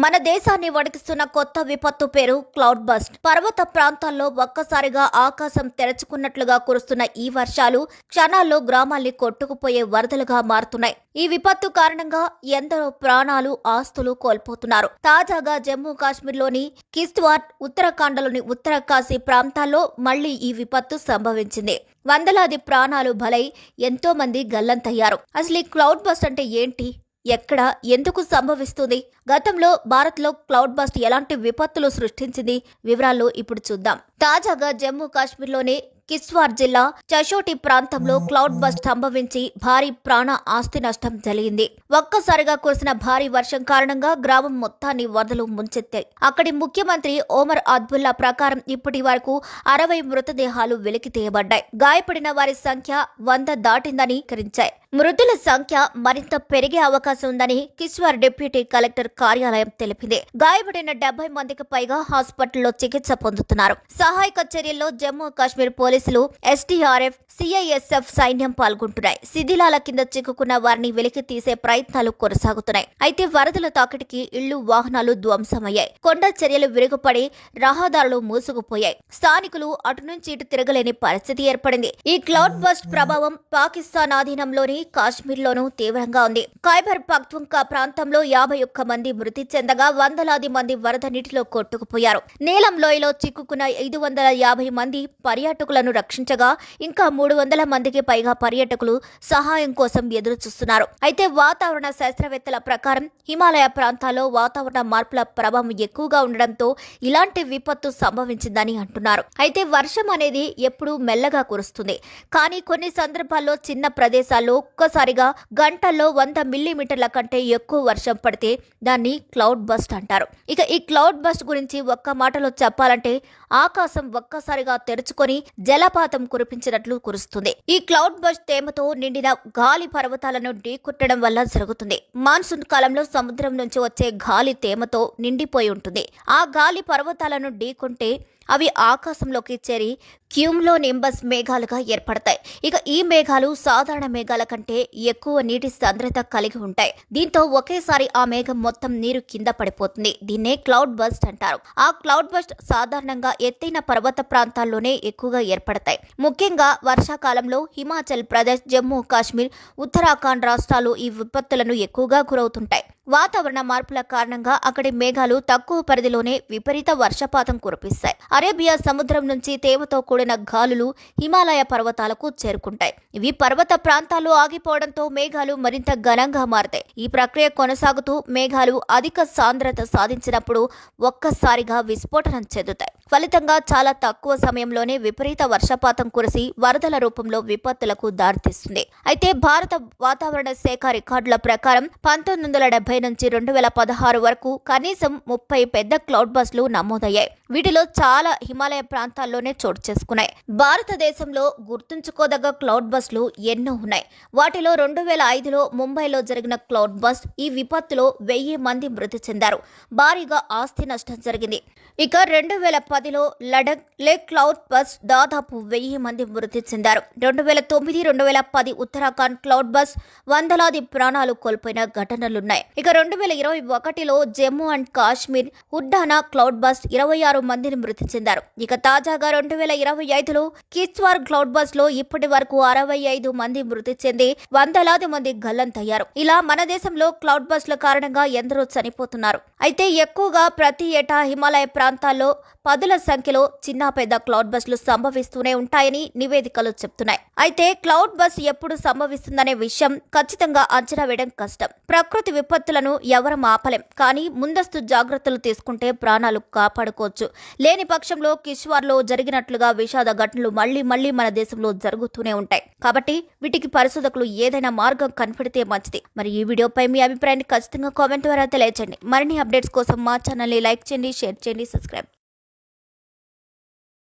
మన దేశాన్ని వణికిస్తున్న కొత్త విపత్తు పేరు క్లౌడ్ బస్ట్. పర్వత ప్రాంతాల్లో ఒక్కసారిగా ఆకాశం తెరచుకున్నట్లుగా కురుస్తున్న ఈ వర్షాలు క్షణాల్లో గ్రామాల్ని కొట్టుకుపోయే వరదలుగా మారుతున్నాయి. ఈ విపత్తు కారణంగా ఎందరో ప్రాణాలు, ఆస్తులు కోల్పోతున్నారు. తాజాగా జమ్మూ కాశ్మీర్లోని కిశ్త్వార్, ఉత్తరాఖండ్లోని ఉత్తరకాశీ ప్రాంతాల్లో మళ్లీ ఈ విపత్తు సంభవించింది. వందలాది ప్రాణాలు బలై ఎంతో మంది గల్లంతయ్యారు. అసలు ఈ క్లౌడ్ బస్ట్ అంటే ఏంటి, ఎక్కడ, ఎందుకు సంభవిస్తుంది? గతంలో భారత్లో క్లౌడ్ బస్ట్ ఎలాంటి విపత్తులు సృష్టించింది? వివరాల్లో ఇప్పుడు చూద్దాం. తాజాగా జమ్మూ కాశ్మీర్లోని కిశ్త్వార్ జిల్లా చషోటి ప్రాంతంలో క్లౌడ్ బస్ట్ సంభవించి భారీ ప్రాణ ఆస్తి నష్టం జరిగింది. ఒక్కసారిగా కురిసిన భారీ వర్షం కారణంగా గ్రామం మొత్తాన్ని వరదలు ముంచెత్తాయి. అక్కడి ముఖ్యమంత్రి ఒమర్ అబ్దుల్లా ప్రకారం ఇప్పటి వరకు 60 మృతదేహాలు వెలికి తీయబడ్డాయి. గాయపడిన వారి సంఖ్య 100 దాటిందని కరించాయి. మృతుల సంఖ్య మరింత పెరిగే అవకాశం ఉందని కిశ్త్వార్ డిప్యూటీ కలెక్టర్ కార్యాలయం తెలిపింది. గాయపడిన 70 మందికి పైగా హాస్పిటల్లో చికిత్స పొందుతున్నారు. సహాయక చర్యల్లో జమ్మూ కాశ్మీర్ పోలీసులు, ఎస్డీఆర్ఎఫ్, సిఐఎస్ఎఫ్ సైన్యం పాల్గొంటున్నాయి. శిథిలాల కింద చిక్కుకున్న వారిని వెలికి తీసే ప్రయత్నాలు కొనసాగుతున్నాయి. అయితే వరదల తాకిడికి ఇళ్లు, వాహనాలు ధ్వంసమయ్యాయి. కొండ చర్యలు విరుగుపడి రహదారులు మూసుకుపోయాయి. స్థానికులు అటు నుంచి ఇటు తిరగలేని పరిస్థితి ఏర్పడింది. ఈ క్లౌడ్ బస్ట్ ప్రభావం పాకిస్తాన్ ఆధీనంలోని కాశ్మీర్లోనూ తీవ్రంగా ఉంది. ఖైబర్ పఖ్తూన్ఖా ప్రాంతంలో 51 మంది మృతి చెందగా వందలాది మంది వరద నీటిలో కొట్టుకుపోయారు. నీలం లోయలో చిక్కుకున్న 550 మంది పర్యాటకులను రక్షించగా ఇంకా 300 మందికి పైగా పర్యాటకులు సహాయం కోసం ఎదురు చూస్తున్నారు. అయితే వాతావరణ శాస్త్రవేత్తల ప్రకారం హిమాలయ ప్రాంతాల్లో వాతావరణ మార్పుల ప్రభావం ఎక్కువగా ఉండడంతో ఇలాంటి విపత్తు సంభవించిందని అంటున్నారు. అయితే వర్షం అనేది ఎప్పుడూ మెల్లగా కురుస్తుంది. కానీ కొన్ని సందర్భాల్లో చిన్న ప్రదేశాల్లో ఒక్కసారిగా గంటల్లో 100 మిల్లీమీటర్ల కంటే ఎక్కువ వర్షం పడితే దాన్ని క్లౌడ్ బస్ట్ అంటారు. ఇక ఈ క్లౌడ్ బస్ట్ గురించి ఒక్క మాటలో చెప్పాలంటే ఆకాశం ఒక్కసారిగా తెరుచుకొని జలపాతం కురిపించినట్లు కురుస్తుంది. ఈ క్లౌడ్ బస్ట్ తేమతో నిండిన గాలి పర్వతాలను ఢీకొట్టడం వల్ల జరుగుతుంది. మాన్సూన్ కాలంలో సముద్రం నుంచి వచ్చే గాలి తేమతో నిండిపోయి ఉంటుంది. ఆ గాలి పర్వతాలను ఢీకొంటే అవి ఆకాశంలోకి చేరి క్యూమ్లో నింబస్ మేఘాలుగా ఏర్పడతాయి. ఇక ఈ మేఘాలు సాధారణ మేఘాల కంటే ఎక్కువ నీటి సాంద్రత కలిగి ఉంటాయి. దీంతో ఒకేసారి ఆ మేఘం మొత్తం నీరు కింద పడిపోతుంది. దీన్నే క్లౌడ్ బస్ట్ అంటారు. ఆ క్లౌడ్ బస్ట్ సాధారణంగా ఎత్తైన పర్వత ప్రాంతాల్లోనే ఎక్కువగా ఏర్పడతాయి. ముఖ్యంగా వర్షాకాలంలో హిమాచల్ ప్రదేశ్, జమ్మూ కాశ్మీర్, ఉత్తరాఖండ్ రాష్ట్రాలు ఈ విపత్తులను ఎక్కువగా గురవుతుంటాయి. వాతావరణ మార్పుల కారణంగా అక్కడి మేఘాలు తక్కువ పరిధిలోనే విపరీత వర్షపాతం కురిపిస్తాయి. అరేబియా సముద్రం నుంచి తేమతో కూడిన గాలులు హిమాలయ పర్వతాలకు చేరుకుంటాయి. ఇవి పర్వత ప్రాంతాలు ఆగిపోవడంతో మేఘాలు మరింత ఘనంగా మారతాయి. ఈ ప్రక్రియ కొనసాగుతూ మేఘాలు అధిక సాంద్రత సాధించినప్పుడు ఒక్కసారిగా విస్ఫోటనం చెందుతాయి. ఫలితంగా చాలా తక్కువ సమయంలోనే విపరీత వర్షపాతం కురిసి వరదల రూపంలో విపత్తులకు దారితీస్తుంది. అయితే భారత వాతావరణ శాఖ రికార్డుల ప్రకారం 1970 నుంచి 2016 వరకు కనీసం 30 పెద్ద క్లౌడ్ బస్ట్లు నమోదయ్యాయి. వీటిలో చాలా హిమాలయ ప్రాంతాల్లోనే చోటు చేసుకున్నాయి. భారతదేశంలో గుర్తుంచుకోదగ్గ క్లౌడ్ బస్ట్లు ఎన్నో ఉన్నాయి. వాటిలో 2005లో ముంబైలో జరిగిన క్లౌడ్ బస్ట్. ఈ విపత్తులో 1000 మంది మృతి చెందారు. భారీగా ఆస్తి నష్టం జరిగింది. ఇక 2010లో లడక్ క్లౌడ్ బస్ట్ దాదాపు 1000 మంది మృతి చెందారు. 2009, 2010 ఉత్తరాఖండ్ క్లౌడ్ బస్ట్ వందలాది ప్రాణాలు కోల్పోయిన ఘటనలున్నాయి. ఇక 2021లో జమ్మూ అండ్ కాశ్మీర్ హుడ్డానా క్లౌడ్ బస్ట్ 26 మందిని మృతి చెందారు. ఇక తాజాగా 2025లో కిశ్త్వార్ క్లౌడ్ బస్ట్ లో ఇప్పటి వరకు 65 మంది మృతి చెంది వందలాది మంది గల్లంతయ్యారు. ఇలా మన దేశంలో క్లౌడ్ బస్ట్ల కారణంగా ఎందరో చనిపోతున్నారు. అయితే ఎక్కువగా ప్రతి ఏటా హిమాలయ ప్రాంతాల్లో పదుల సంఖ్యలో చిన్న పెద్ద క్లౌడ్ బస్ట్లు సంభవిస్తూనే ఉంటాయని నివేదికలు చెప్తున్నాయి. అయితే క్లౌడ్ బస్ట్ ఎప్పుడు సంభవిస్తుందనే విషయం ఖచ్చితంగా అంచనా వేయడం కష్టం. ప్రకృతి విపత్తులను ఎవరం ఆపలేం, కానీ ముందస్తు జాగ్రత్తలు తీసుకుంటే ప్రాణాలు కాపాడుకోవచ్చు. లేని పక్షంలో కిశ్త్వార్లో జరిగినట్లుగా విషాద ఘటనలు మళ్లీ మన దేశంలో జరుగుతూనే ఉంటాయి. కాబట్టి వీటికి పరిశోధకులు ఏదైనా మార్గం కనిపెడితే మంచిది. మరి ఈ వీడియోపై మీ అభిప్రాయాన్ని ఖచ్చితంగా కామెంట్ ద్వారా తెలియజేయండి. మరిన్ని అప్డేట్స్ కోసం మా ఛానల్ని లైక్ చేయండి, షేర్ చేయండి, సబ్స్క్రైబ్